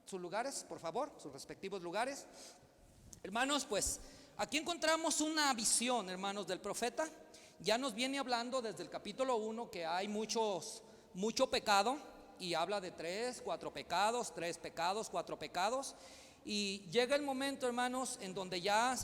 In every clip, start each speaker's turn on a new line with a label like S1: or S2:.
S1: sus lugares, por favor, sus respectivos lugares. Hermanos, pues aquí encontramos una visión, hermanos, del profeta. Ya nos viene hablando desde el capítulo 1 que hay mucho pecado, y habla de 3, 4 pecados, 3 pecados, 4 pecados. Y llega el momento, hermanos, en donde ya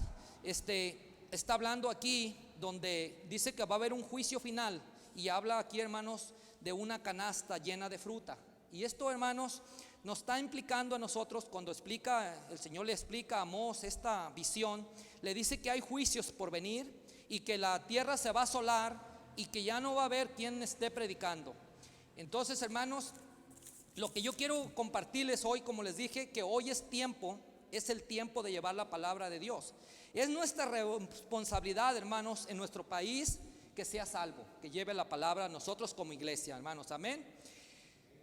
S1: está hablando aquí, donde dice que va a haber un juicio final, y habla aquí, hermanos, de una canasta llena de fruta. Y esto, hermanos, nos está implicando a nosotros. Cuando el Señor le explica a Amós esta visión, le dice que hay juicios por venir y que la tierra se va a asolar y que ya no va a haber quien esté predicando. Entonces, hermanos, lo que yo quiero compartirles hoy, como les dije, que hoy es el tiempo de llevar la palabra de Dios. Es nuestra responsabilidad, hermanos, en nuestro país, que sea salvo, que lleve la palabra a nosotros como iglesia, hermanos, amén.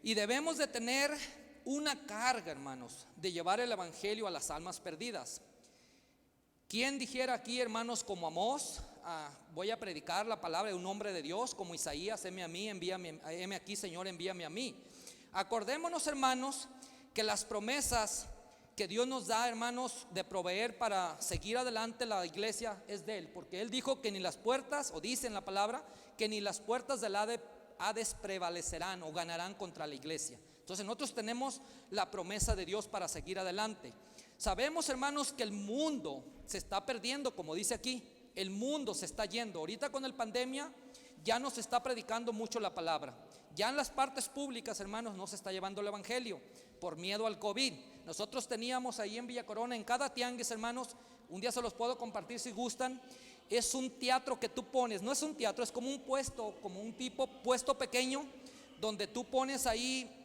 S1: Y debemos de tener una carga, hermanos, de llevar el evangelio a las almas perdidas. ¿Quién dijera aquí, hermanos, como Amós, voy a predicar la palabra de un hombre de Dios? Como Isaías, heme a mí, heme aquí, Señor, envíame a mí. Acordémonos, hermanos, que las promesas que Dios nos da, hermanos, de proveer para seguir adelante la iglesia es de Él, porque Él dijo que ni las puertas, o dice en la palabra, que ni las puertas del Hades prevalecerán o ganarán contra la iglesia. Entonces nosotros tenemos la promesa de Dios para seguir adelante. Sabemos, hermanos, que el mundo se está perdiendo, como dice aquí, el mundo se está yendo. Ahorita con la pandemia ya no se está predicando mucho la palabra. Ya en las partes públicas, hermanos, no se está llevando el evangelio por miedo al COVID. Nosotros teníamos ahí en Villa Corona, en cada tianguis, hermanos, un día se los puedo compartir si gustan. Es un teatro que tú pones, no es un teatro, es como un puesto, como un tipo puesto pequeño, donde tú pones ahí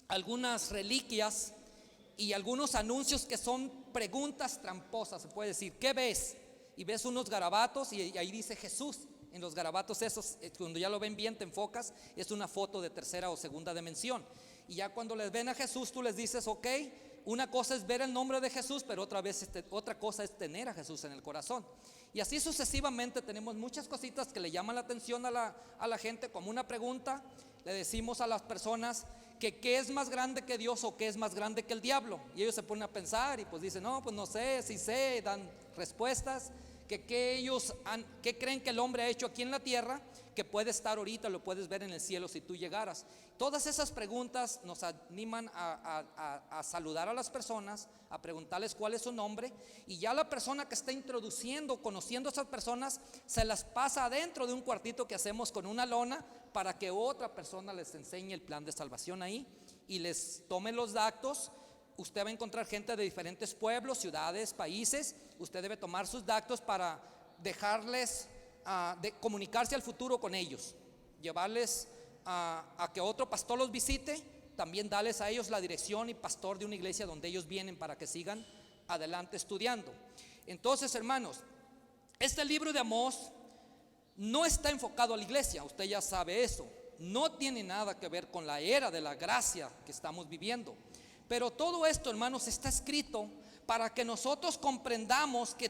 S1: algunas reliquias y algunos anuncios que son preguntas tramposas, se puede decir. ¿Qué ves? Y ves unos garabatos y ahí dice Jesús. En los garabatos esos, cuando ya lo ven bien, te enfocas, es una foto de tercera o segunda dimensión. Y ya cuando les ven a Jesús, tú les dices, ok, una cosa es ver el nombre de Jesús, pero otra cosa es tener a Jesús en el corazón. Y así sucesivamente tenemos muchas cositas que le llaman la atención a la gente. Como una pregunta, le decimos a las personas que qué es más grande que Dios o qué es más grande que el diablo. Y ellos se ponen a pensar y pues dicen, no, pues no sé, sí sé, dan respuestas. ¿Qué creen que el hombre ha hecho aquí en la tierra? Que puede estar ahorita, lo puedes ver en el cielo si tú llegaras. Todas esas preguntas nos animan a saludar a las personas, a preguntarles cuál es su nombre. Y ya la persona que está introduciendo, conociendo a esas personas, se las pasa adentro de un cuartito que hacemos con una lona, para que otra persona les enseñe el plan de salvación ahí y les tome los datos. Usted va a encontrar gente de diferentes pueblos, ciudades, países. Usted debe tomar sus datos para dejarles de comunicarse al futuro con ellos, llevarles a que otro pastor los visite, también darles a ellos la dirección y pastor de una iglesia donde ellos vienen para que sigan adelante estudiando. Entonces, hermanos, este libro de Amós no está enfocado a la iglesia, usted ya sabe eso. No tiene nada que ver con la era de la gracia que estamos viviendo. Pero todo esto, hermanos, está escrito para que nosotros comprendamos que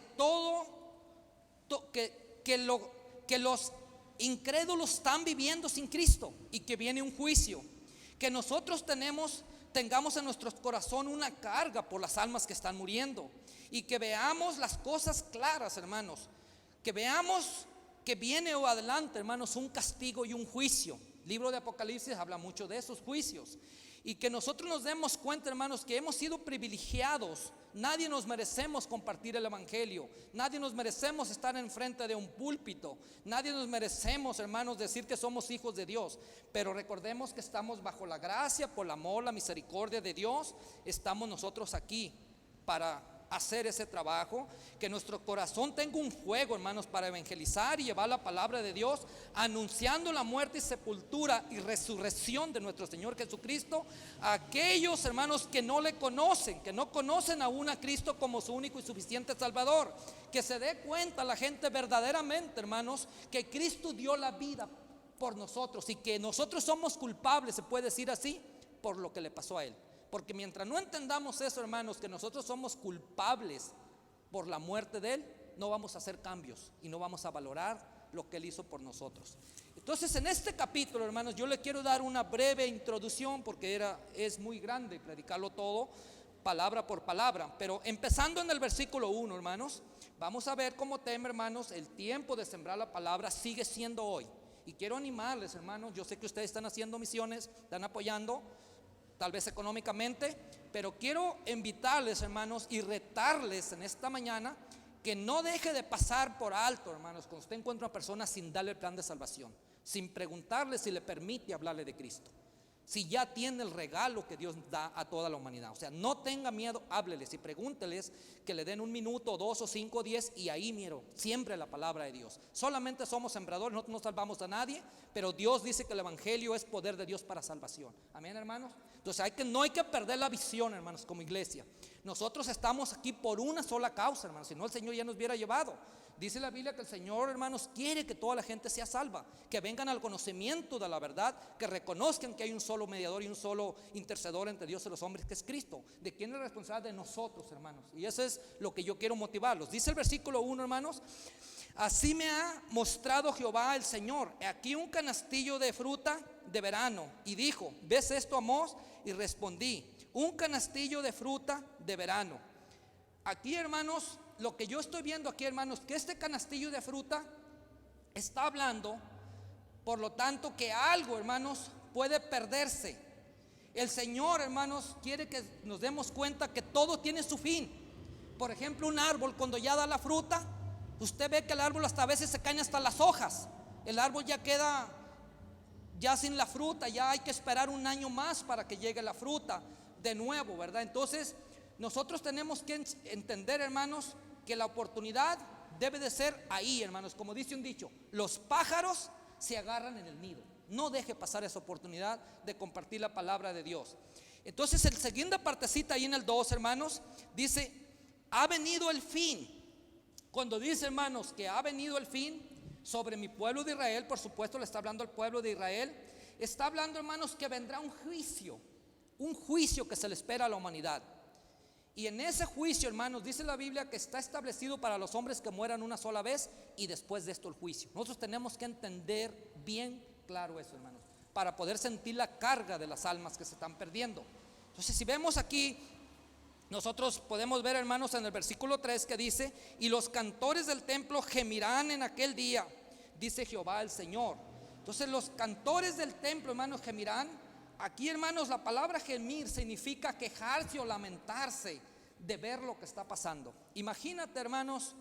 S1: que los incrédulos están viviendo sin Cristo y que viene un juicio. Que nosotros tengamos en nuestro corazón una carga por las almas que están muriendo y que veamos las cosas claras, hermanos. Que veamos que viene o adelante, hermanos, un castigo y un juicio. El libro de Apocalipsis habla mucho de esos juicios. Y que nosotros nos demos cuenta, hermanos, que hemos sido privilegiados. Nadie nos merecemos compartir el evangelio. Nadie nos merecemos estar enfrente de un púlpito. Nadie nos merecemos, hermanos, decir que somos hijos de Dios. Pero recordemos que estamos bajo la gracia, por el amor, la misericordia de Dios. Estamos nosotros aquí para hacer ese trabajo. Que nuestro corazón tenga un fuego, hermanos, para evangelizar y llevar la palabra de Dios, anunciando la muerte y sepultura y resurrección de nuestro Señor Jesucristo a aquellos, hermanos, que no le conocen, que no conocen aún a Cristo como su único y suficiente Salvador. Que se dé cuenta la gente verdaderamente, hermanos, que Cristo dio la vida por nosotros y que nosotros somos culpables, se puede decir así, por lo que le pasó a Él. Porque mientras no entendamos eso, hermanos, que nosotros somos culpables por la muerte de Él, no vamos a hacer cambios y no vamos a valorar lo que Él hizo por nosotros. Entonces, en este capítulo, hermanos, yo le quiero dar una breve introducción porque es muy grande predicarlo todo, palabra por palabra. Pero empezando en el versículo 1, hermanos, vamos a ver cómo tema, hermanos, el tiempo de sembrar la palabra sigue siendo hoy. Y quiero animarles, hermanos, yo sé que ustedes están haciendo misiones, están apoyando, tal vez económicamente, pero quiero invitarles, hermanos, y retarles en esta mañana que no deje de pasar por alto, hermanos, cuando usted encuentra a una persona sin darle el plan de salvación, sin preguntarle si le permite hablarle de Cristo, si ya tiene el regalo que Dios da a toda la humanidad. O sea, no tenga miedo, hábleles y pregúnteles que le den 1 minuto, 2 o 5 o 10, y ahí miro, siempre la palabra de Dios. Solamente somos sembradores, nosotros no salvamos a nadie, pero Dios dice que el evangelio es poder de Dios para salvación. Amén, hermanos. Entonces no hay que perder la visión, hermanos, como iglesia. Nosotros estamos aquí por una sola causa, hermanos, si no el Señor ya nos hubiera llevado. Dice la Biblia que el Señor, hermanos, quiere que toda la gente sea salva, que vengan al conocimiento de la verdad, que reconozcan que hay un solo mediador y un solo intercedor entre Dios y los hombres, que es Cristo. ¿De quién es responsable? De nosotros, hermanos. Y eso es lo que yo quiero motivarlos. Dice el versículo 1, hermanos: así me ha mostrado Jehová el Señor, aquí un canastillo de fruta de verano. Y dijo: ¿ves esto, Amós? Y respondí: un canastillo de fruta de verano. Aquí, hermanos, lo que yo estoy viendo aquí, hermanos, que este canastillo de fruta está hablando, por lo tanto, que algo, hermanos, puede perderse. El Señor, hermanos, quiere que nos demos cuenta que todo tiene su fin. Por ejemplo, un árbol cuando ya da la fruta, usted ve que el árbol hasta a veces se caen hasta las hojas. El árbol ya queda ya sin la fruta, ya hay que esperar 1 año más para que llegue la fruta de nuevo, ¿verdad? Entonces nosotros tenemos que entender, hermanos, que la oportunidad debe de ser ahí, hermanos. Como dice un dicho, los pájaros se agarran en el nido. No deje pasar esa oportunidad de compartir la palabra de Dios. Entonces el siguiente partecita ahí en el 2, hermanos, dice: ha venido el fin. Cuando dice, hermanos, que ha venido el fin sobre mi pueblo de Israel, por supuesto le está hablando al pueblo de Israel. Está hablando, hermanos, que vendrá un juicio que se le espera a la humanidad. Y en ese juicio, hermanos, dice la Biblia que está establecido para los hombres que mueran una sola vez, y después de esto el juicio. Nosotros tenemos que entender bien claro eso, hermanos, para poder sentir la carga de las almas que se están perdiendo. Entonces, si vemos aquí, nosotros podemos ver, hermanos, en el versículo 3 que dice: y los cantores del templo gemirán en aquel día, dice Jehová el Señor. Entonces los cantores del templo, hermanos, gemirán. Aquí, hermanos, la palabra gemir significa quejarse o lamentarse de ver lo que está pasando. Imagínate, hermanos,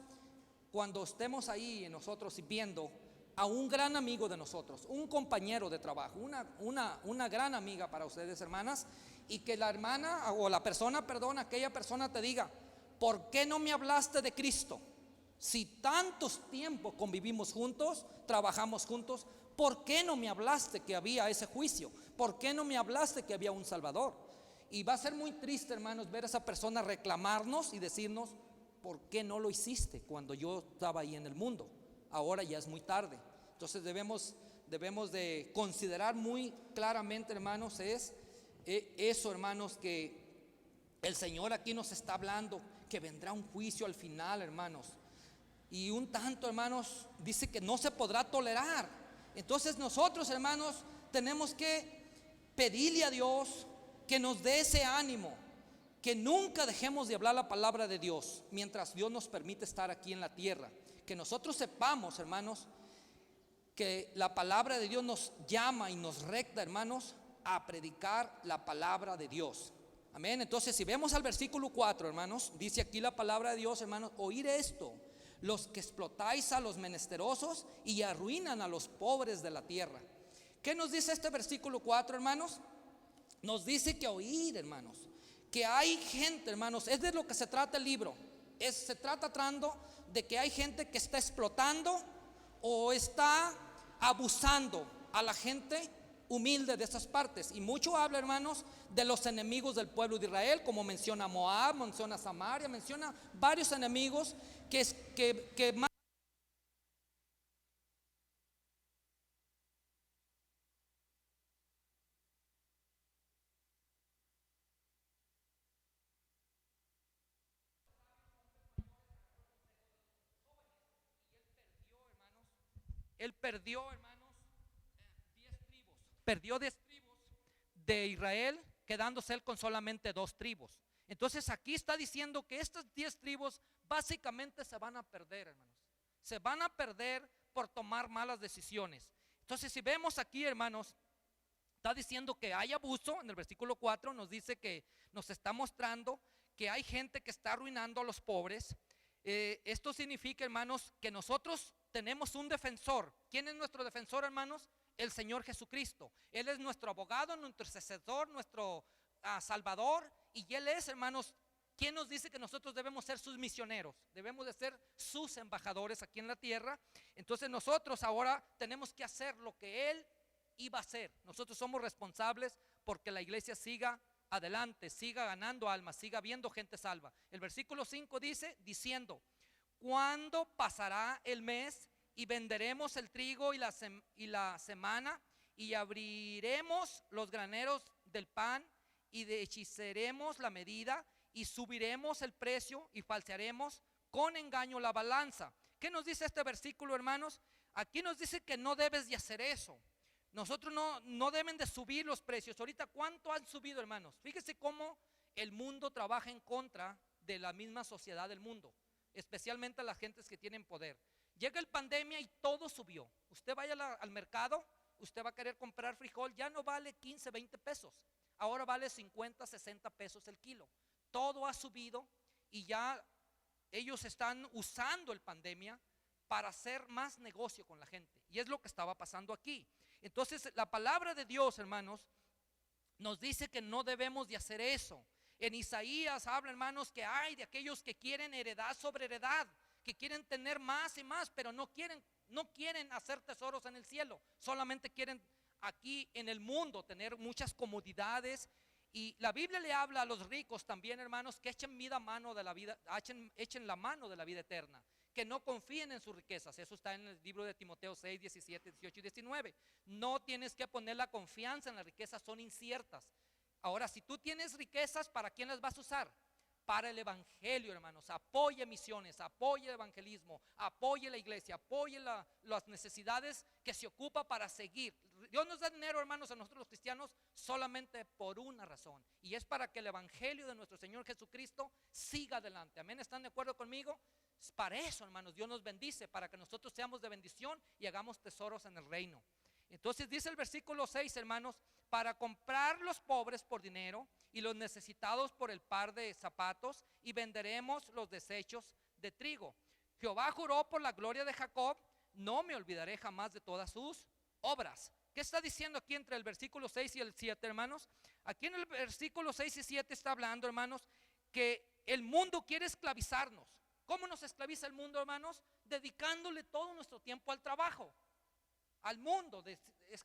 S1: cuando estemos ahí nosotros viendo a un gran amigo de nosotros, un compañero de trabajo, una gran amiga para ustedes, hermanas, y que la hermana o la persona, perdón, aquella persona te diga: ¿por qué no me hablaste de Cristo? Si tantos tiempos convivimos juntos, trabajamos juntos, ¿por qué no me hablaste que había ese juicio? ¿Por qué no me hablaste que había un Salvador? Y va a ser muy triste, hermanos, ver a esa persona reclamarnos y decirnos: ¿por qué no lo hiciste cuando yo estaba ahí en el mundo? Ahora ya es muy tarde. Entonces debemos de considerar muy claramente, hermanos, eso, hermanos, que el Señor aquí nos está hablando, que vendrá un juicio al final, hermanos. Y un tanto, hermanos, dice que no se podrá tolerar. Entonces nosotros, hermanos, tenemos que pedirle a Dios que nos dé ese ánimo, que nunca dejemos de hablar la palabra de Dios mientras Dios nos permite estar aquí en la tierra. Que nosotros sepamos, hermanos, que la palabra de Dios nos llama y nos recta, hermanos, a predicar la palabra de Dios. Amén. Entonces, si vemos al versículo 4, hermanos, dice aquí la palabra de Dios, hermanos: oír esto, los que explotáis a los menesterosos y arruinan a los pobres de la tierra. ¿Qué nos dice este versículo 4, hermanos? Nos dice que oír, hermanos, que hay gente, hermanos, es de lo que se trata el libro. Se trata tratando de que hay gente que está explotando o está abusando a la gente humilde de esas partes. Y mucho habla, hermanos, de los enemigos del pueblo de Israel, como menciona Moab, menciona Samaria, menciona varios enemigos que más. Él perdió, hermanos, 10 tribus. Perdió 10 tribus de Israel quedándose él con solamente 2 tribus. Entonces aquí está diciendo que estas 10 tribus básicamente se van a perder, hermanos. Se van a perder por tomar malas decisiones. Entonces si vemos aquí, hermanos, está diciendo que hay abuso. En el versículo 4 nos dice que nos está mostrando que hay gente que está arruinando a los pobres. Esto significa, hermanos, que nosotros tenemos un defensor. ¿Quién es nuestro defensor, hermanos? El Señor Jesucristo. Él es nuestro abogado, nuestro intercesor, nuestro salvador. Y Él es, hermanos, quien nos dice que nosotros debemos ser sus misioneros, debemos de ser sus embajadores aquí en la tierra. Entonces nosotros ahora tenemos que hacer lo que Él iba a hacer. Nosotros somos responsables porque la iglesia siga adelante, siga ganando almas, siga viendo gente salva. El versículo 5 dice, diciendo: ¿cuándo pasará el mes y venderemos el trigo y la semana, y abriremos los graneros del pan y deshechiceremos la medida y subiremos el precio y falsearemos con engaño la balanza? ¿Qué nos dice este versículo, hermanos? Aquí nos dice que no debes de hacer eso. Nosotros no deben de subir los precios. Ahorita, ¿cuánto han subido, hermanos? Fíjese cómo el mundo trabaja en contra de la misma sociedad del mundo, especialmente a las gentes que tienen poder. Llega el pandemia y todo subió. Usted vaya al mercado, usted va a querer comprar frijol, ya no vale 15, 20 pesos. Ahora vale 50, 60 pesos el kilo. Todo ha subido y ya ellos están usando el pandemia para hacer más negocio con la gente. Y es lo que estaba pasando aquí. Entonces la palabra de Dios, hermanos, nos dice que no debemos de hacer eso. En Isaías habla, hermanos, que hay de aquellos que quieren heredad sobre heredad, que quieren tener más y más, pero no quieren hacer tesoros en el cielo. Solamente quieren aquí en el mundo tener muchas comodidades. Y la Biblia le habla a los ricos también, hermanos, que echen mano de la vida, echen la mano de la vida eterna, que no confíen en sus riquezas. Eso está en el libro de Timoteo 6, 17, 18 y 19. No tienes que poner la confianza en las riquezas, son inciertas. Ahora, si tú tienes riquezas, ¿para quién las vas a usar? Para el evangelio, hermanos. Apoye misiones, apoye el evangelismo, apoye la iglesia, apoye las necesidades que se ocupa para seguir. Dios nos da dinero, hermanos, a nosotros los cristianos solamente por una razón, y es para que el evangelio de nuestro Señor Jesucristo siga adelante. Amén, ¿están de acuerdo conmigo? Para eso, hermanos, Dios nos bendice, para que nosotros seamos de bendición y hagamos tesoros en el reino. Entonces dice el versículo 6, hermanos: para comprar los pobres por dinero y los necesitados por el par de zapatos, y venderemos los desechos de trigo. Jehová juró por la gloria de Jacob: no me olvidaré jamás de todas sus obras. ¿Qué está diciendo aquí entre el versículo 6 y el 7, hermanos? Aquí en el versículo 6 y 7 está hablando, hermanos, que el mundo quiere esclavizarnos. ¿Cómo nos esclaviza el mundo, hermanos? Dedicándole todo nuestro tiempo al trabajo, al mundo.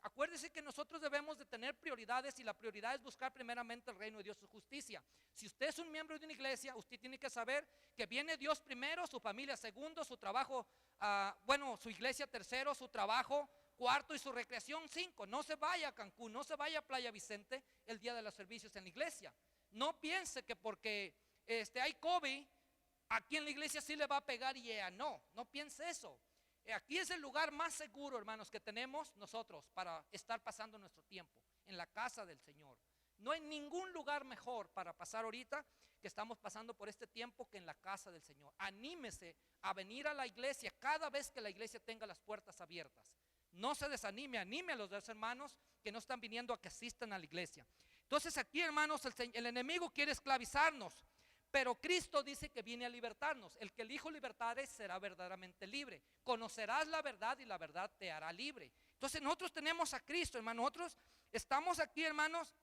S1: Acuérdese que nosotros debemos de tener prioridades, y la prioridad es buscar primeramente el reino de Dios y su justicia. Si usted es un miembro de una iglesia, usted tiene que saber que viene Dios primero, su familia segundo, su trabajo, su iglesia tercero, su trabajo cuarto y su recreación 5. No se vaya a Cancún, no se vaya a Playa Vicente el día de los servicios en la iglesia. No piense que porque hay COVID, aquí en la iglesia sí le va a pegar y ella no piense eso. Aquí es el lugar más seguro, hermanos, que tenemos nosotros para estar pasando nuestro tiempo, en la casa del Señor. No hay ningún lugar mejor para pasar ahorita que estamos pasando por este tiempo que en la casa del Señor. Anímese a venir a la iglesia cada vez que la iglesia tenga las puertas abiertas. No se desanime, anime a los dos hermanos que no están viniendo a que asistan a la iglesia. Entonces aquí, hermanos, el enemigo quiere esclavizarnos, pero Cristo dice que viene a libertarnos. El que el Hijo libertare será verdaderamente libre. Conocerás la verdad y la verdad te hará libre. Entonces nosotros tenemos a Cristo, hermanos. Nosotros estamos aquí, hermanos.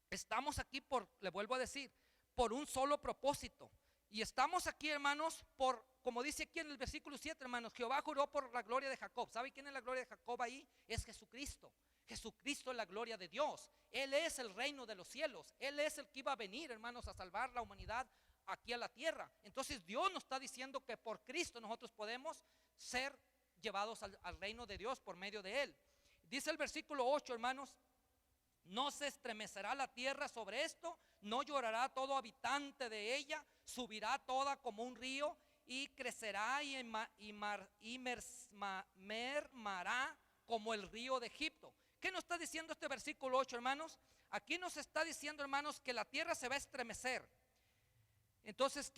S1: Estamos aquí le vuelvo a decir, por un solo propósito. Y estamos aquí, hermanos, como dice aquí en el versículo 7, hermanos: Jehová juró por la gloria de Jacob. ¿Sabe quién es la gloria de Jacob ahí? Es Jesucristo. Jesucristo es la gloria de Dios. Él es el reino de los cielos. Él es el que iba a venir, hermanos, a salvar la humanidad aquí a la tierra. Entonces Dios nos está diciendo que por Cristo nosotros podemos ser llevados al reino de Dios por medio de Él. Dice el versículo 8, hermanos: no se estremecerá la tierra sobre esto, no llorará todo habitante de ella, subirá toda como un río y crecerá y mermará como el río de Egipto. ¿Qué nos está diciendo este versículo 8, hermanos? Aquí nos está diciendo, hermanos, que la tierra se va a estremecer. Entonces,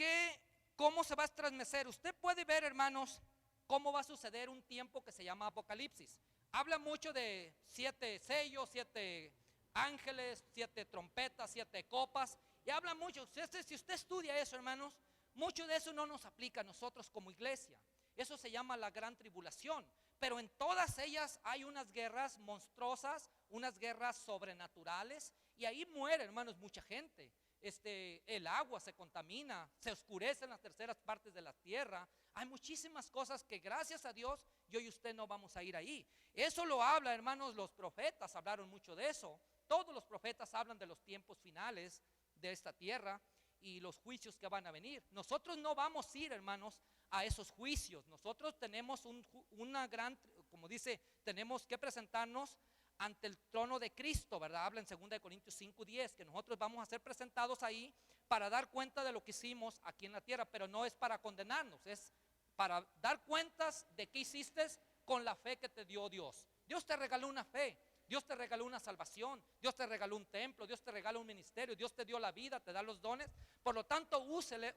S1: ¿cómo se va a estremecer? Usted puede ver, hermanos, cómo va a suceder un tiempo que se llama Apocalipsis. Habla mucho de 7 sellos, 7 ángeles, 7 trompetas, 7 copas. Y habla mucho. Si usted estudia eso, hermanos, mucho de eso no nos aplica a nosotros como iglesia. Eso se llama la gran tribulación. Pero en todas ellas hay unas guerras monstruosas, unas guerras sobrenaturales. Y ahí muere, hermanos, mucha gente. El agua se contamina, se oscurecen las terceras partes de la tierra. Hay muchísimas cosas que gracias a Dios yo y usted no vamos a ir ahí. Eso lo habla, hermanos, los profetas hablaron mucho de eso. Todos los profetas hablan de los tiempos finales de esta tierra y los juicios que van a venir. Nosotros no vamos a ir, hermanos, a esos juicios. Nosotros tenemos una gran, como dice, tenemos que presentarnos ante el trono de Cristo, ¿verdad? Habla en 2 Corintios 5:10, que nosotros vamos a ser presentados ahí para dar cuenta de lo que hicimos aquí en la tierra, pero no es para condenarnos, es para dar cuentas de qué hiciste con la fe que te dio Dios. Dios te regaló una fe, Dios te regaló una salvación, Dios te regaló un templo, Dios te regaló un ministerio, Dios te dio la vida, te da los dones. Por lo tanto,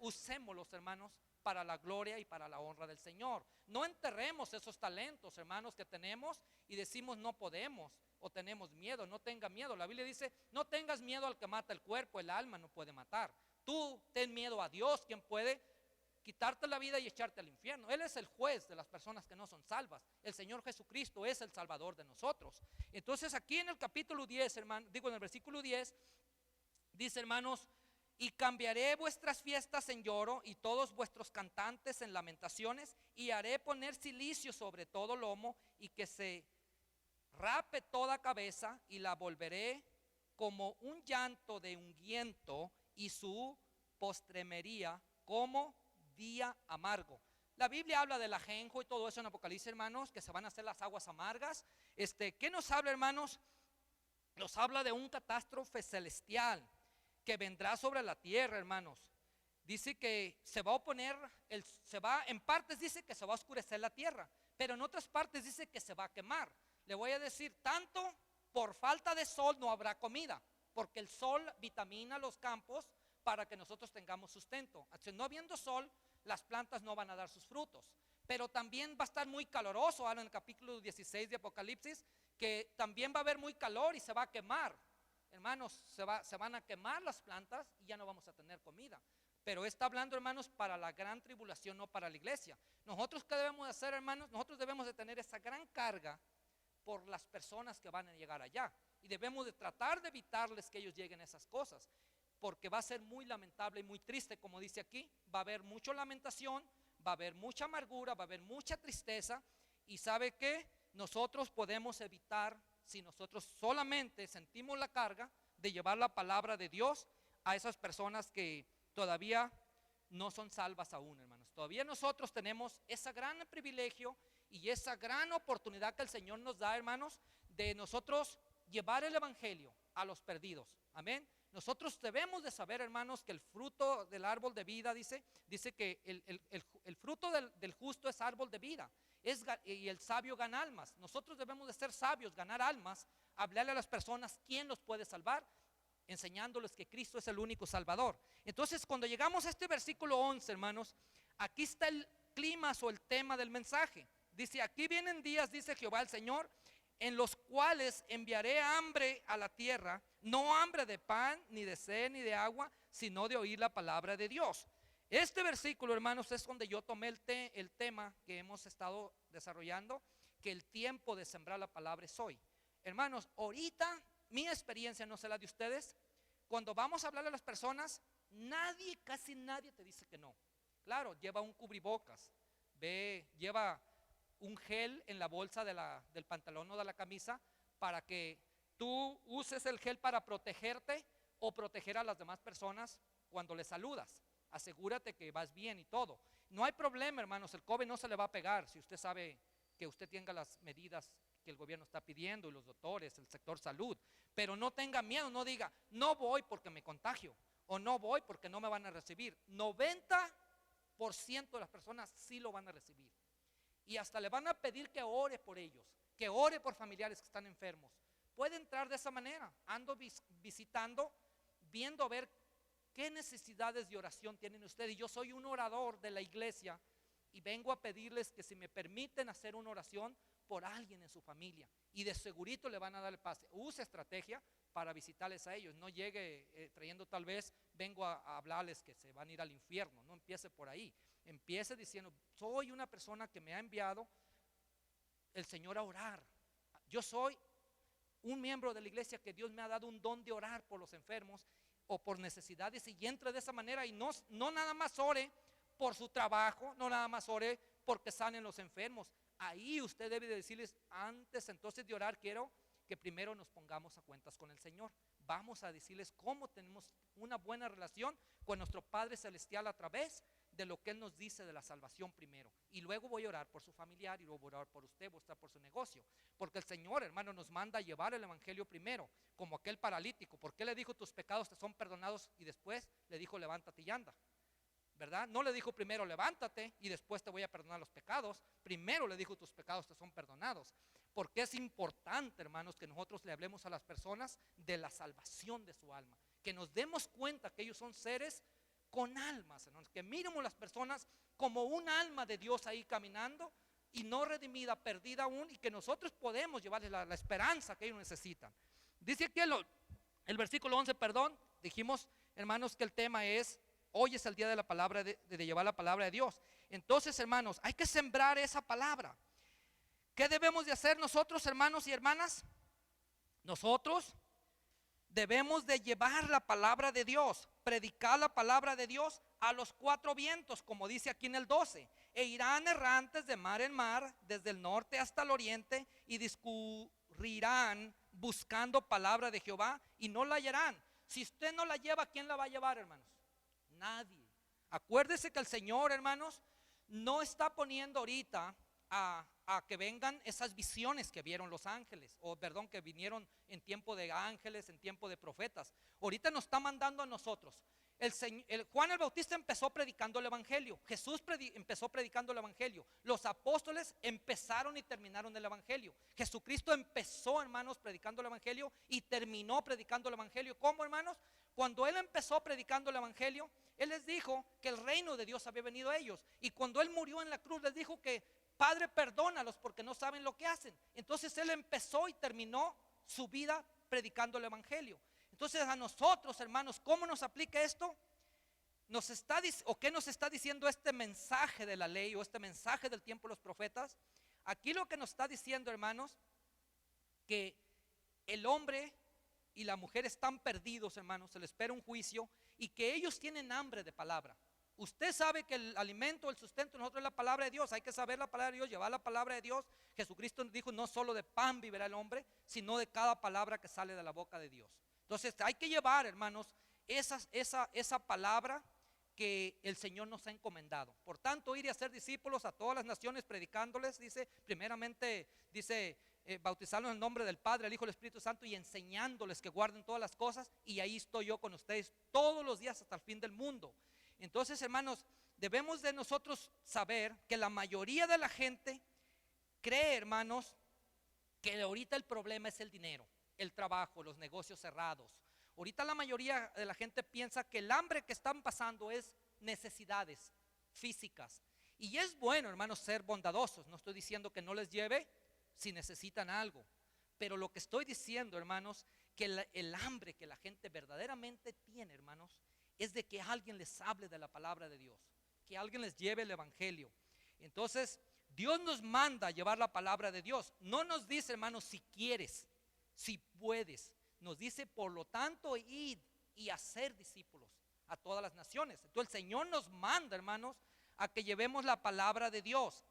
S1: usémoslos, hermanos, para la gloria y para la honra del Señor. No enterremos esos talentos, hermanos, que tenemos y decimos no podemos o tenemos miedo. No tenga miedo. La Biblia dice, no tengas miedo al que mata el cuerpo, el alma no puede matar. Tú ten miedo a Dios, quien puede quitarte la vida y echarte al infierno. Él es el juez de las personas que no son salvas. El Señor Jesucristo es el Salvador de nosotros. Entonces aquí en el capítulo 10, hermano, en el versículo 10, dice, hermanos, y cambiaré vuestras fiestas en lloro y todos vuestros cantantes en lamentaciones, y haré poner cilicio sobre todo lomo y que se rape toda cabeza, y la volveré como un llanto de unguiento y su postremería como día amargo. La Biblia habla del ajenjo y todo eso en Apocalipsis, hermanos, que se van a hacer las aguas amargas. ¿Qué nos habla, hermanos? Nos habla de un catástrofe celestial que vendrá sobre la tierra, hermanos. Dice que se va a oponer, en partes dice que se va a oscurecer la tierra, pero en otras partes dice que se va a quemar. Le voy a decir, tanto por falta de sol no habrá comida, porque el sol vitamina los campos para que nosotros tengamos sustento. No habiendo sol, las plantas no van a dar sus frutos. Pero también va a estar muy caloroso. Habla en el capítulo 16 de Apocalipsis que también va a haber muy calor y se va a quemar. Hermanos, se van a quemar las plantas y ya no vamos a tener comida. Pero está hablando, hermanos, para la gran tribulación, no para la iglesia. Nosotros, ¿qué debemos de hacer, hermanos? Nosotros debemos de tener esa gran carga por las personas que van a llegar allá. Y debemos de tratar de evitarles que ellos lleguen a esas cosas, porque va a ser muy lamentable y muy triste, como dice aquí. Va a haber mucha lamentación, va a haber mucha amargura, va a haber mucha tristeza. Y ¿sabe qué? Nosotros podemos evitar, si nosotros solamente sentimos la carga de llevar la palabra de Dios a esas personas que todavía no son salvas aún, hermanos. Todavía nosotros tenemos ese gran privilegio y esa gran oportunidad que el Señor nos da, hermanos, de nosotros llevar el evangelio a los perdidos. Amén. Nosotros debemos de saber, hermanos, que el fruto del árbol de vida, dice que el fruto del justo es árbol de vida, y el sabio gana almas. Nosotros debemos de ser sabios, ganar almas, hablarle a las personas quién los puede salvar, enseñándoles que Cristo es el único Salvador. Entonces, cuando llegamos a este versículo 11, hermanos, aquí está el clímax o el tema del mensaje. Dice, aquí vienen días, dice Jehová el Señor, en los cuales enviaré hambre a la tierra, no hambre de pan, ni de sed, ni de agua, sino de oír la palabra de Dios. Este versículo, hermanos, es donde yo tomé el tema que hemos estado desarrollando, que el tiempo de sembrar la palabra es hoy. Hermanos, ahorita mi experiencia, no sé la de ustedes, cuando vamos a hablar a las personas, casi nadie te dice que no. Claro, lleva un cubrebocas, lleva un gel en la bolsa del pantalón o de la camisa para que tú uses el gel para protegerte o proteger a las demás personas cuando les saludas. Asegúrate que vas bien y todo. No hay problema, hermanos, el COVID no se le va a pegar si usted sabe que usted tenga las medidas que el gobierno está pidiendo y los doctores, el sector salud. Pero no tenga miedo, no diga, no voy porque me contagio o no voy porque no me van a recibir. 90% de las personas sí lo van a recibir. Y hasta le van a pedir que ore por ellos, que ore por familiares que están enfermos. puede entrar de esa manera. Ando visitando, viendo a ver qué necesidades de oración tienen ustedes. Y yo soy un orador de la iglesia y vengo a pedirles que si me permiten hacer una oración por alguien en su familia, y de segurito le van a dar el pase. Use estrategia para visitarles a ellos. No llegue trayendo tal vez, vengo a hablarles que se van a ir al infierno. No empiece por ahí. Empiece diciendo, soy una persona que me ha enviado el Señor a orar. Yo soy un miembro de la iglesia que Dios me ha dado un don de orar por los enfermos o por necesidades, y entre de esa manera, y no nada más ore por su trabajo, no nada más ore porque sanen los enfermos. Ahí usted debe de decirles, antes entonces de orar, quiero que primero nos pongamos a cuentas con el Señor. Vamos a decirles cómo tenemos una buena relación con nuestro Padre Celestial a través de lo que Él nos dice de la salvación primero. Y luego voy a orar por su familiar, y luego voy a orar por usted, voy a orar por su negocio. Porque el Señor, hermano, nos manda a llevar el evangelio primero, como aquel paralítico. ¿Por qué le dijo tus pecados te son perdonados y después le dijo levántate y anda? ¿Verdad? No le dijo primero levántate y después te voy a perdonar los pecados. Primero le dijo tus pecados te son perdonados. Porque es importante, hermanos, que nosotros le hablemos a las personas de la salvación de su alma, que nos demos cuenta que ellos son seres con almas, hermanos, que miremos a las personas como un alma de Dios ahí caminando y no redimida, perdida aún, y que nosotros podemos llevarles la esperanza que ellos necesitan. Dice aquí el versículo 11, perdón, dijimos, hermanos, que el tema es: hoy es el día de la palabra, de llevar la palabra de Dios. Entonces, hermanos, hay que sembrar esa palabra. ¿Qué debemos de hacer nosotros, hermanos y hermanas? Nosotros debemos de llevar la palabra de Dios, predicar la palabra de Dios a los cuatro vientos, como dice aquí en el 12. E irán errantes de mar en mar, desde el norte hasta el oriente, y discurrirán buscando palabra de Jehová y no la hallarán. Si usted no la lleva, ¿quién la va a llevar, hermanos? Nadie. Acuérdese que el Señor, hermanos, no está poniendo ahorita a que vengan esas visiones que vieron los ángeles, o perdón, que vinieron en tiempo de ángeles, en tiempo de profetas. Ahorita nos está mandando a nosotros. Juan el Bautista empezó predicando el evangelio. Jesús empezó predicando el evangelio. Los apóstoles empezaron y terminaron el evangelio. Jesucristo empezó, hermanos, predicando el evangelio y terminó predicando el evangelio. ¿Cómo, hermanos? Cuando Él empezó predicando el evangelio, Él les dijo que el reino de Dios había venido a ellos. Y cuando Él murió en la cruz, les dijo que Padre, perdónalos porque no saben lo que hacen. Entonces Él empezó y terminó su vida predicando el evangelio. Entonces a nosotros, hermanos, ¿cómo nos aplica esto? ¿Qué nos está diciendo este mensaje de la ley, o este mensaje del tiempo de los profetas? Aquí lo que nos está diciendo, hermanos, que el hombre y la mujer están perdidos, hermanos, se les espera un juicio, y que ellos tienen hambre de palabra. Usted sabe que el alimento, el sustento de nosotros es la palabra de Dios. Hay que saber la palabra de Dios, llevar la palabra de Dios. Jesucristo dijo: no solo de pan vivirá el hombre, sino de cada palabra que sale de la boca de Dios. Entonces hay que llevar, hermanos, esa palabra que el Señor nos ha encomendado. Por tanto, ir y hacer discípulos a todas las naciones, predicándoles, dice, primeramente, dice, bautizarlos en el nombre del Padre, el Hijo y el Espíritu Santo, y enseñándoles que guarden todas las cosas. Y ahí estoy yo con ustedes todos los días hasta el fin del mundo. Entonces, hermanos, debemos de nosotros saber que la mayoría de la gente cree, hermanos, que ahorita el problema es el dinero, el trabajo, los negocios cerrados. Ahorita la mayoría de la gente piensa que el hambre que están pasando es necesidades físicas. Y es bueno, hermanos, ser bondadosos. No estoy diciendo que no les lleve si necesitan algo. Pero lo que estoy diciendo, hermanos, que el hambre que la gente verdaderamente tiene, hermanos, es de que alguien les hable de la palabra de Dios, que alguien les lleve el evangelio. Entonces, Dios nos manda a llevar la palabra de Dios. No nos dice, hermanos, si quieres, si puedes. Nos dice, por lo tanto, id y hacer discípulos a todas las naciones. Entonces el Señor nos manda, hermanos, a que llevemos la palabra de Dios.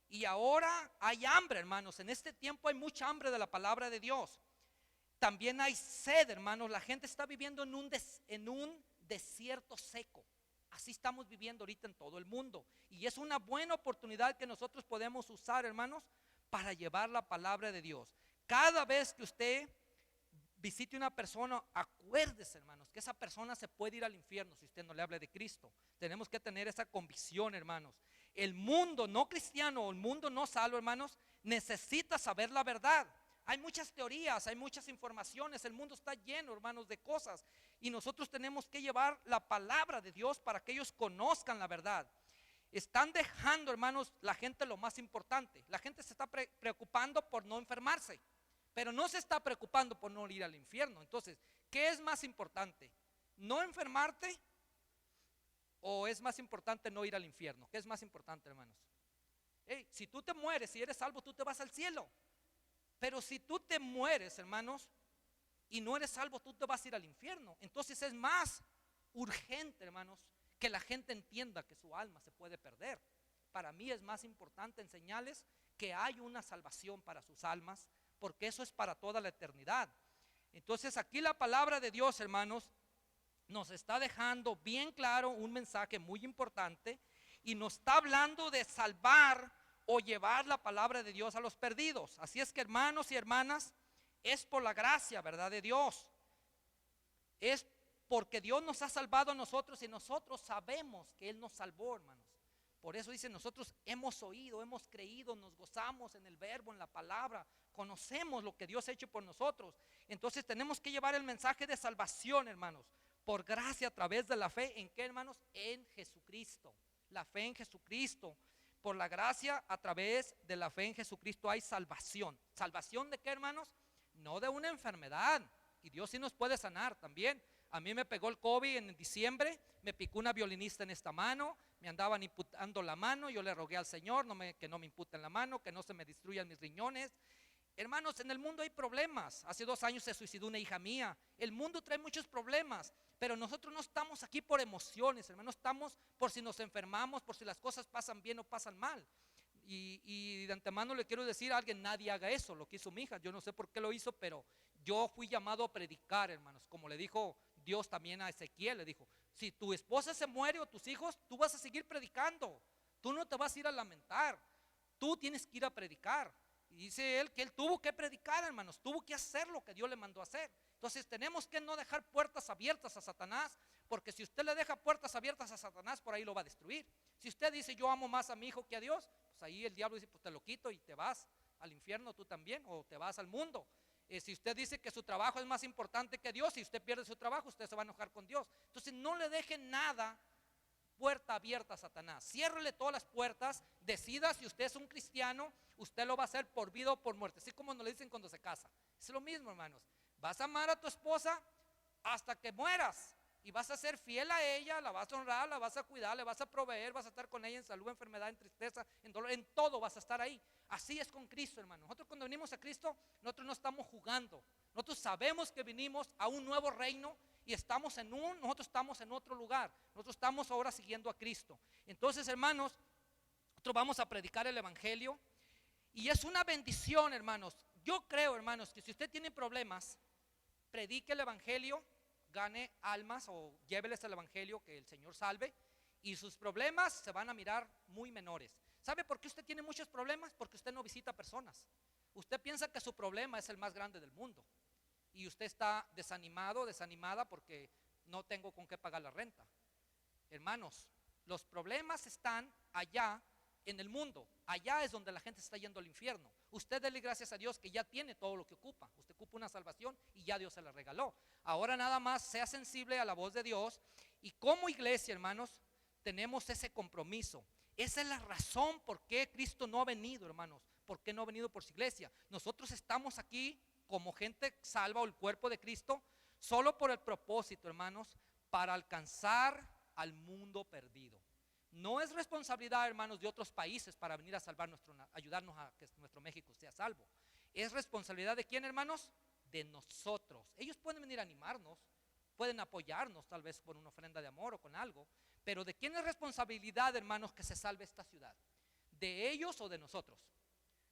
S1: Y ahora hay hambre, hermanos. En este tiempo hay mucha hambre de la palabra de Dios. También hay sed, hermanos. La gente está viviendo en un desierto seco. Así estamos viviendo ahorita en todo el mundo. Y es una buena oportunidad que nosotros podemos usar, hermanos, para llevar la palabra de Dios. Cada vez que usted visite una persona, acuérdese, hermanos, que esa persona se puede ir al infierno si usted no le habla de Cristo. Tenemos que tener esa convicción, hermanos. El mundo no cristiano, o el mundo no salvo, hermanos, necesita saber la verdad. Hay muchas teorías, hay muchas informaciones, el mundo está lleno, hermanos, de cosas. Y nosotros tenemos que llevar la palabra de Dios para que ellos conozcan la verdad. Están dejando, hermanos, la gente lo más importante. La gente se está preocupando por no enfermarse, pero no se está preocupando por no ir al infierno. Entonces, ¿qué es más importante? ¿No enfermarte o es más importante no ir al infierno? ¿Qué es más importante, hermanos? Hey, si tú te mueres, si eres salvo, tú te vas al cielo. Pero si tú te mueres, hermanos, y no eres salvo, tú te vas a ir al infierno. Entonces es más urgente, hermanos, que la gente entienda que su alma se puede perder. Para mí es más importante enseñarles que hay una salvación para sus almas, porque eso es para toda la eternidad. Entonces aquí la palabra de Dios, hermanos, nos está dejando bien claro un mensaje muy importante y nos está hablando de salvar o llevar la palabra de Dios a los perdidos. Así es que, hermanos y hermanas, es por la gracia, ¿verdad?, de Dios. Es porque Dios nos ha salvado a nosotros y nosotros sabemos que Él nos salvó, hermanos. Por eso dice, nosotros hemos oído, hemos creído, nos gozamos en el verbo, en la palabra, conocemos lo que Dios ha hecho por nosotros. Entonces tenemos que llevar el mensaje de salvación, hermanos, por gracia a través de la fe. ¿En qué, hermanos? En Jesucristo. La fe en Jesucristo. Por la gracia a través de la fe en Jesucristo hay salvación. ¿Salvación de qué, hermanos? No de una enfermedad. Y Dios sí nos puede sanar también. A mí me pegó el COVID en diciembre, me picó una violinista en esta mano, me andaban imputando la mano, yo le rogué al Señor que no me imputen la mano, que no se me destruyan mis riñones. Hermanos, en el mundo hay problemas. Hace 2 años se suicidó una hija mía. El mundo trae muchos problemas, pero nosotros no estamos aquí por emociones, hermanos, estamos por si nos enfermamos, por si las cosas pasan bien o pasan mal. Y de antemano le quiero decir a alguien, nadie haga eso, lo que hizo mi hija. Yo no sé por qué lo hizo, pero yo fui llamado a predicar, hermanos. Como le dijo Dios también a Ezequiel, le dijo, si tu esposa se muere o tus hijos, tú vas a seguir predicando. Tú no te vas a ir a lamentar, tú tienes que ir a predicar. Y dice él que él tuvo que predicar, hermanos, tuvo que hacer lo que Dios le mandó a hacer. Entonces tenemos que no dejar puertas abiertas a Satanás, porque si usted le deja puertas abiertas a Satanás, por ahí lo va a destruir. Si usted dice, yo amo más a mi hijo que a Dios, pues ahí el diablo dice, pues te lo quito y te vas al infierno tú también, o te vas al mundo. Si usted dice que su trabajo es más importante que Dios, si usted pierde su trabajo, usted se va a enojar con Dios. Entonces no le deje nada puerta abierta a Satanás. Ciérrele todas las puertas. Decida si usted es un cristiano, usted lo va a hacer por vida o por muerte, así como nos lo dicen cuando se casa. Es lo mismo, hermanos. Vas a amar a tu esposa hasta que mueras y vas a ser fiel a ella, la vas a honrar, la vas a cuidar, le vas a proveer, vas a estar con ella en salud, enfermedad, en tristeza, en dolor, en todo vas a estar ahí. Así es con Cristo, hermano. Nosotros cuando venimos a Cristo, nosotros no estamos jugando. Nosotros sabemos que vinimos a un nuevo reino y nosotros estamos en otro lugar. Nosotros estamos ahora siguiendo a Cristo. Entonces, hermanos, nosotros vamos a predicar el evangelio y es una bendición, hermanos. Yo creo, hermanos, que si usted tiene problemas, predique el evangelio, gane almas o lléveles el evangelio, que el Señor salve, y sus problemas se van a mirar muy menores. ¿Sabe por qué usted tiene muchos problemas? Porque usted no visita personas. Usted piensa que su problema es el más grande del mundo y usted está desanimado, desanimada porque no tengo con qué pagar la renta. Hermanos, los problemas están allá en el mundo. Allá es donde la gente está yendo al infierno. Usted dele gracias a Dios que ya tiene todo lo que ocupa. Usted ocupa una salvación y ya Dios se la regaló. Ahora nada más sea sensible a la voz de Dios. Y como iglesia, hermanos, tenemos ese compromiso. Esa es la razón por qué Cristo no ha venido, hermanos. ¿Por qué no ha venido por su iglesia? Nosotros estamos aquí como gente salva o el cuerpo de Cristo solo por el propósito, hermanos, para alcanzar al mundo perdido. No es responsabilidad, hermanos, de otros países para venir a salvar ayudarnos a que nuestro México sea salvo. Es responsabilidad de quién, hermanos, de nosotros. Ellos pueden venir a animarnos, pueden apoyarnos tal vez con una ofrenda de amor o con algo, pero ¿de quién es responsabilidad, hermanos, que se salve esta ciudad? ¿De ellos o de nosotros?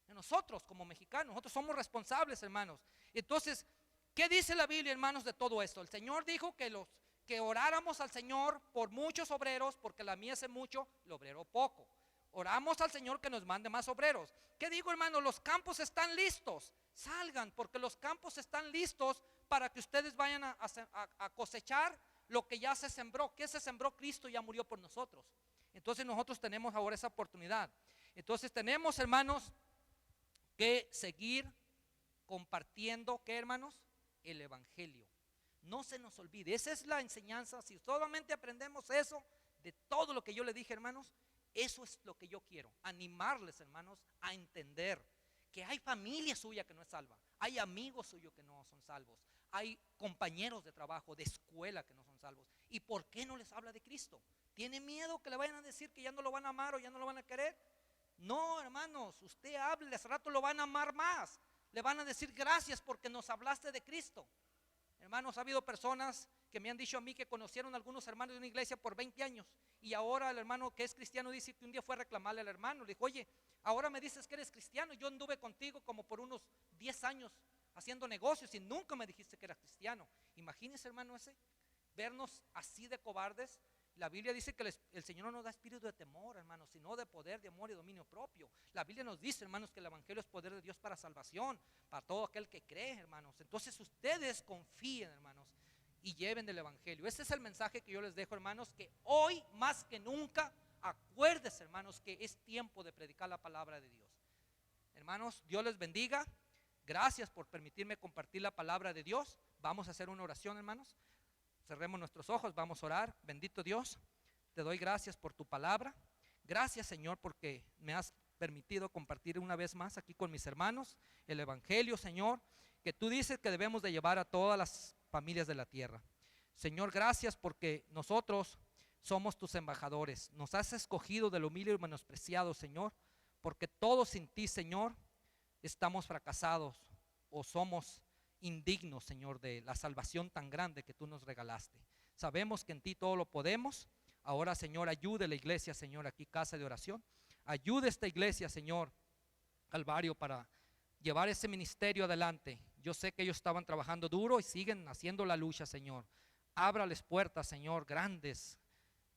S1: De nosotros como mexicanos. Nosotros somos responsables, hermanos. Entonces, ¿qué dice la Biblia, hermanos, de todo esto? El Señor dijo que oráramos al Señor por muchos obreros, porque la mies es mucho, el obrero poco. Oramos al Señor que nos mande más obreros. ¿Qué digo, hermano? Los campos están listos. Salgan, porque los campos están listos para que ustedes vayan a cosechar lo que ya se sembró. ¿Qué se sembró? Cristo ya murió por nosotros. Entonces nosotros tenemos ahora esa oportunidad. Entonces tenemos, hermanos, que seguir compartiendo, ¿qué, hermanos? El evangelio. No se nos olvide, esa es la enseñanza. Si solamente aprendemos eso, de todo lo que yo le dije, hermanos, eso es lo que yo quiero, animarles, hermanos, a entender que hay familia suya que no es salva, hay amigos suyos que no son salvos, hay compañeros de trabajo, de escuela que no son salvos. ¿Y por qué no les habla de Cristo? ¿Tiene miedo que le vayan a decir que ya no lo van a amar o ya no lo van a querer? No, hermanos, usted hable, hace rato lo van a amar más. Le van a decir gracias porque nos hablaste de Cristo. Hermanos, ha habido personas que me han dicho a mí que conocieron a algunos hermanos de una iglesia por 20 años y ahora el hermano que es cristiano dice que un día fue a reclamarle al hermano, le dijo: oye, ahora me dices que eres cristiano, yo anduve contigo como por unos 10 años haciendo negocios y nunca me dijiste que eras cristiano. Imagínese, hermano, vernos así de cobardes. La Biblia dice que el Señor no nos da espíritu de temor, hermanos, sino de poder, de amor y dominio propio. La Biblia nos dice, hermanos, que el evangelio es poder de Dios para salvación, para todo aquel que cree, hermanos. Entonces ustedes confíen, hermanos, y lleven del evangelio. Ese es el mensaje que yo les dejo, hermanos, que hoy más que nunca acuérdense, hermanos, que es tiempo de predicar la palabra de Dios. Hermanos, Dios les bendiga. Gracias por permitirme compartir la palabra de Dios. Vamos a hacer una oración, hermanos. Cerremos nuestros ojos, vamos a orar. Bendito Dios, te doy gracias por tu palabra. Gracias, Señor, porque me has permitido compartir una vez más aquí con mis hermanos el evangelio, Señor, que tú dices que debemos de llevar a todas las familias de la tierra. Señor, gracias porque nosotros somos tus embajadores. Nos has escogido de lo humilde y menospreciado, Señor, porque todos sin ti, Señor, estamos fracasados o somos indignos, Señor, de la salvación tan grande que tú nos regalaste. Sabemos que en ti todo lo podemos. Ahora, Señor, ayude a la iglesia, Señor, aquí casa de oración. Ayude a esta iglesia, Señor, Calvario, para llevar ese ministerio adelante. Yo sé que ellos estaban trabajando duro y siguen haciendo la lucha, Señor. Ábrales puertas, Señor, grandes,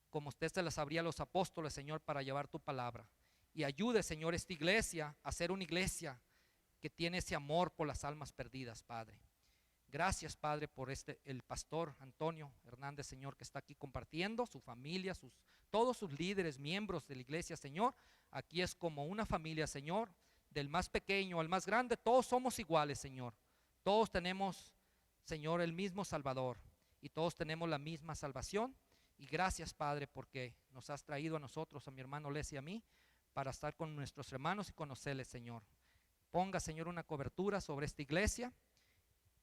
S1: como usted se las abría a los apóstoles, Señor, para llevar tu palabra. Y ayude, Señor, esta iglesia a ser una iglesia que tiene ese amor por las almas perdidas, Padre. Gracias, Padre, por el pastor Antonio Hernández, Señor, que está aquí compartiendo, su familia, todos sus líderes, miembros de la iglesia, Señor. Aquí es como una familia, Señor, del más pequeño al más grande, todos somos iguales, Señor. Todos tenemos, Señor, el mismo Salvador y todos tenemos la misma salvación. Y gracias, Padre, porque nos has traído a nosotros, a mi hermano Les y a mí, para estar con nuestros hermanos y conocerles, Señor. Ponga, Señor, una cobertura sobre esta iglesia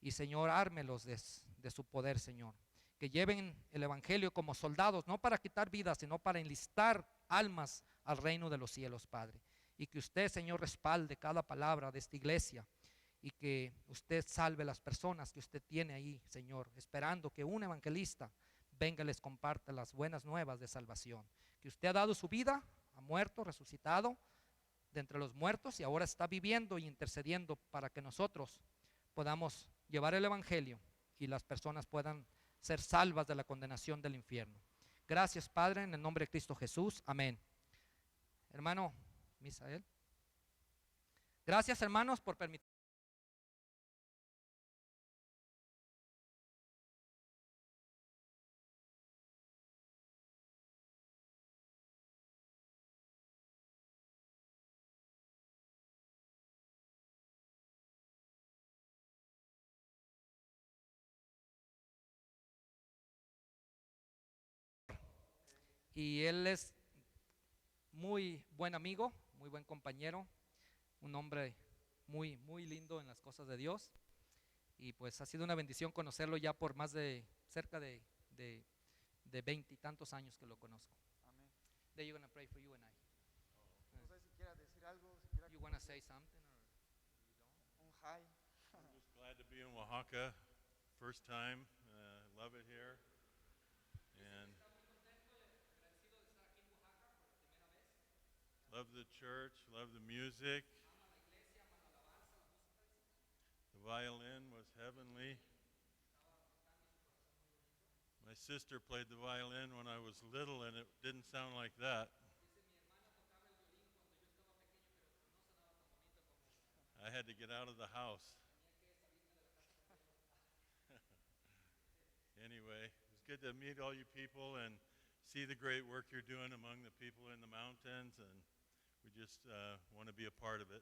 S1: y, Señor, ármelos de su poder, Señor. Que lleven el evangelio como soldados, no para quitar vidas, sino para enlistar almas al reino de los cielos, Padre. Y que usted, Señor, respalde cada palabra de esta iglesia y que usted salve las personas que usted tiene ahí, Señor, esperando que un evangelista venga y les comparta las buenas nuevas de salvación. Que usted ha dado su vida, ha muerto, resucitado de entre los muertos y ahora está viviendo y intercediendo para que nosotros podamos llevar el evangelio y las personas puedan ser salvas de la condenación del infierno. Gracias, Padre, en el nombre de Cristo Jesús. Amén. Hermano Misael. Gracias, hermanos, por permitir. Y él es muy buen amigo, muy buen compañero, un hombre muy, muy lindo en las cosas de Dios. Y pues ha sido una bendición conocerlo ya por más de cerca de 20 y tantos años que lo conozco.
S2: Amén.
S1: They're gonna pray for you and I.
S2: No sé si quiera decir algo, si quiera
S1: You wanna say something or
S2: un hi.
S3: I'm just glad to be in Oaxaca, first time. Love it here, and love the church, love the music. The violin was heavenly. My sister played the violin when I was little, and it didn't sound like that. I had to get out of the house. Anyway, it's good to meet all you people and see the great work you're doing among the people in the mountains, and we just want to be a part of it.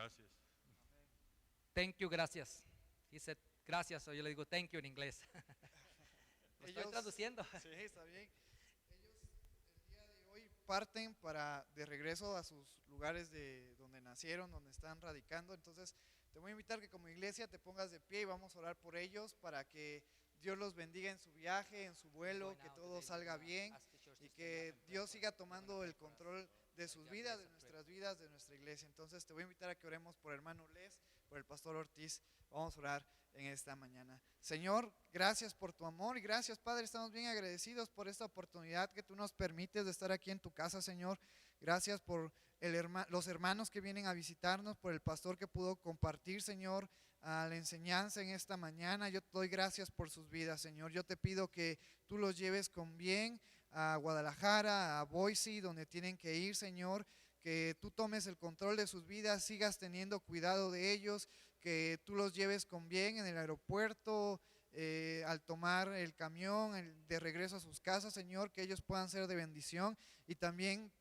S3: Gracias.
S1: Thank you, gracias. He said gracias, o yo le digo thank you en inglés. Lo estoy
S2: Ellos-
S1: traduciendo.
S2: Sí, está bien. Ellos el día de hoy parten de regreso a sus lugares de donde nacieron, donde están radicando. Entonces, te voy a invitar que como iglesia te pongas de pie y vamos a orar por ellos para que Dios los bendiga en su viaje, en su vuelo, que todo salga bien y que Dios siga tomando el control de sus vidas, de nuestras vidas, de nuestra iglesia. Entonces, te voy a invitar a que oremos por el hermano Les, por el pastor Ortiz. Vamos a orar en esta mañana. Señor, gracias por tu amor y gracias, Padre, estamos bien agradecidos por esta oportunidad que tú nos permites de estar aquí en tu casa, Señor. Gracias por los hermanos que vienen a visitarnos, por el pastor que pudo compartir, Señor, a la enseñanza en esta mañana. Yo te doy gracias por sus vidas, Señor. Yo te pido que tú los lleves con bien a Guadalajara, a Boise, donde tienen que ir, Señor. Que tú tomes el control de sus vidas, sigas teniendo cuidado de ellos, que tú los lleves con bien en el aeropuerto, al tomar el camión, de regreso a sus casas, Señor, que ellos puedan ser de bendición y también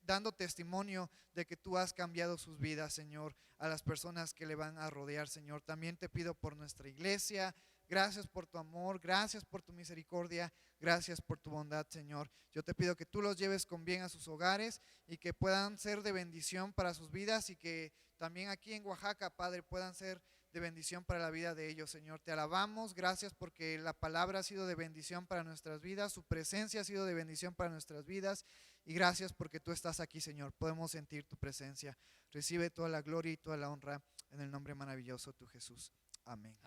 S2: dando testimonio de que tú has cambiado sus vidas, Señor, a las personas que le van a rodear, Señor. También te pido por nuestra iglesia. Gracias por tu amor, gracias por tu misericordia, gracias por tu bondad, Señor. Yo te pido que tú los lleves con bien a sus hogares y que puedan ser de bendición para sus vidas y que también aquí en Oaxaca, Padre, puedan ser de bendición para la vida de ellos, Señor. Te alabamos, gracias porque la palabra ha sido de bendición para nuestras vidas, su presencia ha sido de bendición para nuestras vidas y gracias porque tú estás aquí, Señor. Podemos sentir tu presencia. Recibe toda la gloria y toda la honra en el nombre maravilloso de tu Jesús. Amén.